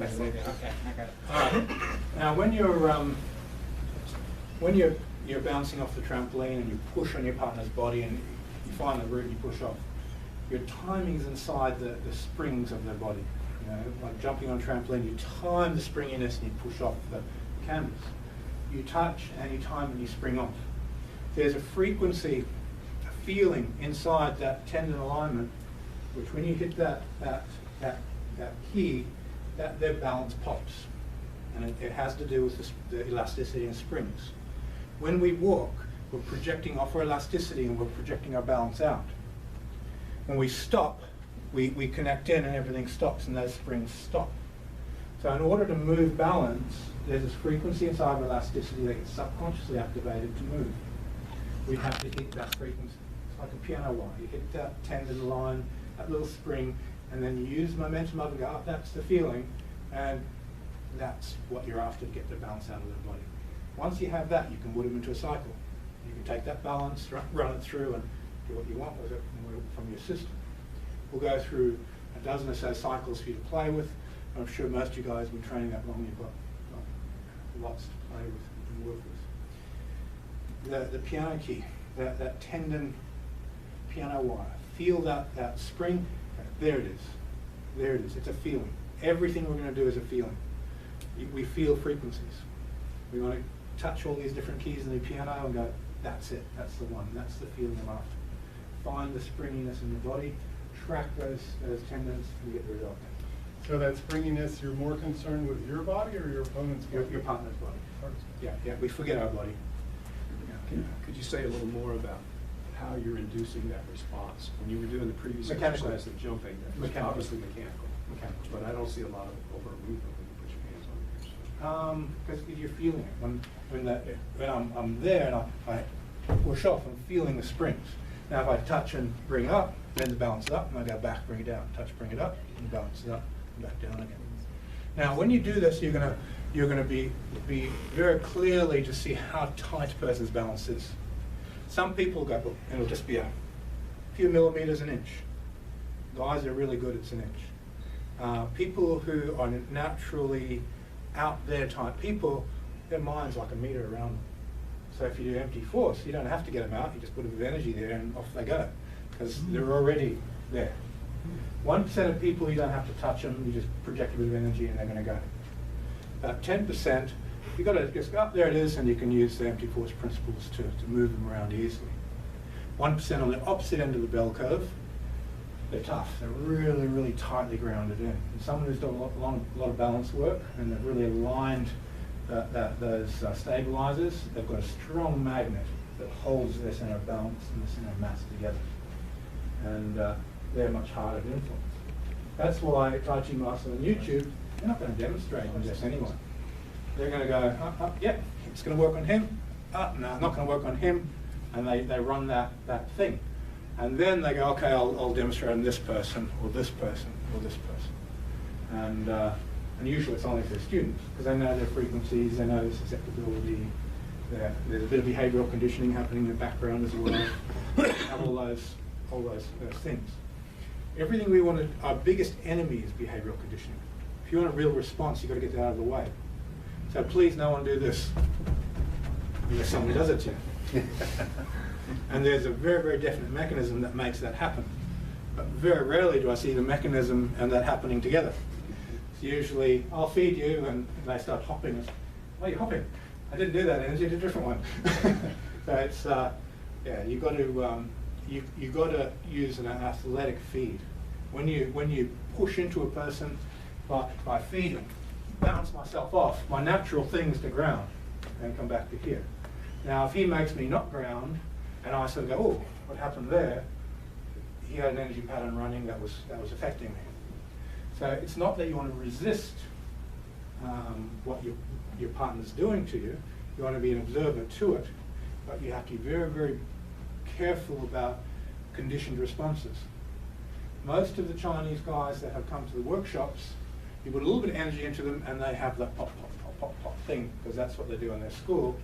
That's the idea. Okay, I got it. All right. Now, when you're bouncing off the trampoline and you push on your partner's body and you find the root and you push off, your timing's inside the springs of their body. You know, like jumping on a trampoline, you time the springiness and you push off the canvas. You touch and you time and you spring off. There's a frequency, a feeling inside that tendon alignment, which when you hit that key, their balance pops. And it has to do with the elasticity and springs. When we walk, we're projecting off our elasticity and we're projecting our balance out. When we stop, we connect in and everything stops and those springs stop. So in order to move balance, there's this frequency inside of elasticity that gets subconsciously activated to move. We have to hit that frequency. It's like a piano wire. You hit that tendon line, that little spring, and then you use momentum up and go, oh, that's the feeling, and that's what you're after to get the balance out of the body. Once you have that, you can put them into a cycle. You can take that balance, run it through, and do what you want with it from your system. We'll go through a dozen or so cycles for you to play with. I'm sure most of you guys have been training that long. You've got lots to play with and work with. The piano key, that tendon piano wire. Feel that spring. There it is. There it is. It's a feeling. Everything we're going to do is a feeling. We feel frequencies. We want to touch all these different keys in the piano and go, that's it. That's the one. That's the feeling I'm after. Find the springiness in the body. Track those tendons and get the result. So that springiness, you're more concerned with your body or your opponent's body? Your partner's body. Yeah, we forget our body. Could you say a little more about how you're inducing that response? When you were doing the previous Mechanical. exercise of jumping, that's obviously mechanical. But I don't see a lot of overt movement when you put your hands on yourself. Because you're feeling it. When I'm there and I push off, I'm feeling the springs. Now if I touch and bring up, then the balance it up, and I go back, bring it down. Touch, bring it up, and balance it up, and back down again. Now when you do this, you're gonna be very clearly to see how tight a person's balance is. Some people go, and it'll just be a few millimeters, an inch. Guys are really good, it's an inch. People who are naturally out there type people, their mind's like a meter around them. So if you do empty force, you don't have to get them out, you just put a bit of energy there and off they go, because they're already there. 1% of people, you don't have to touch them, you just project a bit of energy and they're going to go. About 10%, you've got to just go up, there it is, and you can use the empty force principles to move them around easily. 1% on the opposite end of the bell curve, they're tough, they're really, really tightly grounded in. And someone who's done a lot of balance work and they've really aligned those stabilizers, they've got a strong magnet that holds their center of balance and the center of mass together. And they're much harder to influence. That's why Tai Chi Master on YouTube, they're not going to demonstrate on just anyone. They're going to go, yep, it's going to work on him. No, not going to work on him. And they run that thing. And then they go, okay, I'll demonstrate on this person, or this person, or this person. And usually it's only for students, because they know their frequencies, they know their susceptibility, there's a bit of behavioral conditioning happening in the background as well. Have all those things. Everything we want to, our biggest enemy is behavioral conditioning. If you want a real response, you've got to get that out of the way. So please no one do this unless someone does it to you. And there's a very, very definite mechanism that makes that happen. But very rarely do I see the mechanism and that happening together. It's usually, I'll feed you, and they start hopping. And, oh, you're hopping. I didn't do that energy, I did a different one. So it's, yeah, you've got to use an athletic feed. When you push into a person by feeding, bounce myself off, my natural thing is to ground and come back to here. Now if he makes me not ground, and I sort of go, oh, what happened there? He had an energy pattern running that was affecting me. So it's not that you want to resist what your partner's doing to you. You want to be an observer to it, but you have to be very, very careful about conditioned responses. Most of the Chinese guys that have come to the workshops, you put a little bit of energy into them and they have that pop, pop, pop, pop, pop thing, because that's what they do in their school,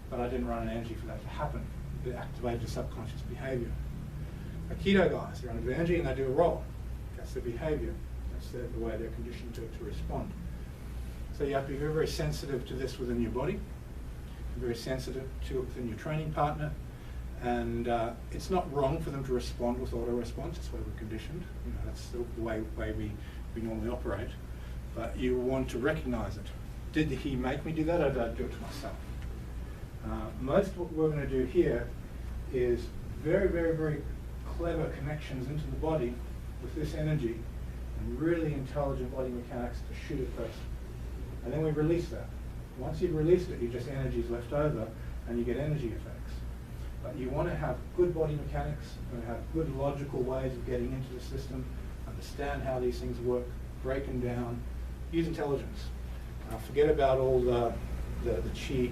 but I didn't run an energy for that to happen. It activated the subconscious behavior. Aikido guys, they're under energy and they do a roll. That's their behavior. That's the way they're conditioned to respond. So you have to be very, very sensitive to this within your body, very sensitive to it within your training partner, and it's not wrong for them to respond with auto response. That's the way we're conditioned. You know, that's the way we normally operate. But you want to recognize it. Did he make me do that, or did I do it to myself? Most of what we're going to do here is very, very, very clever connections into the body with this energy and really intelligent body mechanics to shoot it first. And then we release that. Once you've released it, you just energy's left over and you get energy effects. But you want to have good body mechanics, you want to have good logical ways of getting into the system, understand how these things work, break them down, use intelligence. Forget about all the chi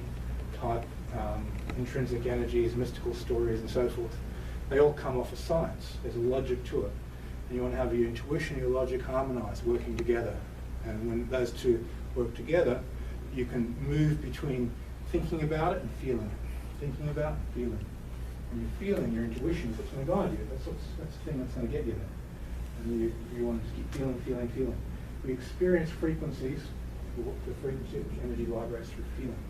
type intrinsic energies, mystical stories and so forth. They all come off of science. There's a logic to it. And you want to have your intuition and your logic harmonized, working together. And when those two work together, you can move between thinking about it and feeling it. Thinking about it, feeling. When you're feeling, your intuition is what's going to guide you. That's the thing that's going to get you there. And you want to keep feeling, feeling, feeling. We experience frequencies. The frequency of energy vibrates through feeling.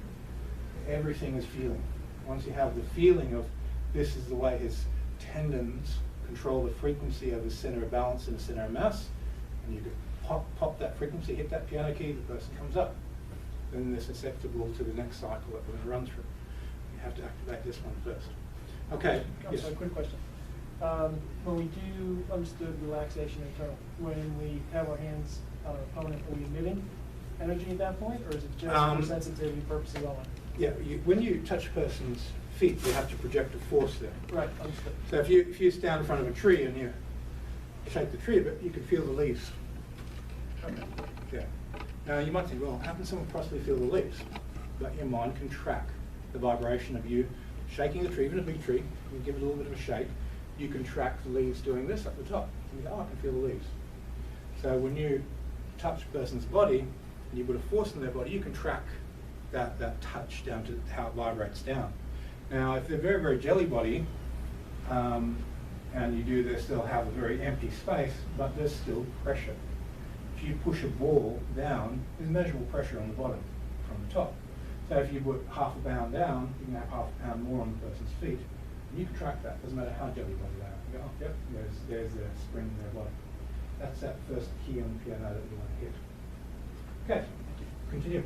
Everything is feeling. Once you have the feeling of this is the way his tendons control the frequency of his center of balance and his center of mass, and you can pop that frequency, hit that piano key, the person comes up. Then they're susceptible to the next cycle that we're going to run through. You have to activate this one first. Okay. I'm sorry, quick question. When we do understood relaxation internal, when we have our hands on our opponent, are we emitting energy at that point, or is it just for sensitivity purposes only? Yeah, when you touch a person's feet, you have to project a force there. Right, understood. So if you stand in front of a tree and you shake the tree a bit, you can feel the leaves. Okay. Yeah. Now you might think, well, how can someone possibly feel the leaves? But your mind can track the vibration of you shaking the tree, even a big tree. You give it a little bit of a shake. You can track the leaves doing this up the top. And you go, oh, I can feel the leaves. So when you touch a person's body and you put a force in their body, you can track that touch down to how it vibrates down. Now, if they're very, very jelly body, and you do, they still have a very empty space, but there's still pressure. If you push a ball down, there's measurable pressure on the bottom from the top. So if you put half a pound down, you can have half a pound more on the person's feet. And you can track that, doesn't matter how jelly body they are. You go, oh, yep, there's the spring in their body. That's that first key on the piano that you want to hit. Okay, continue.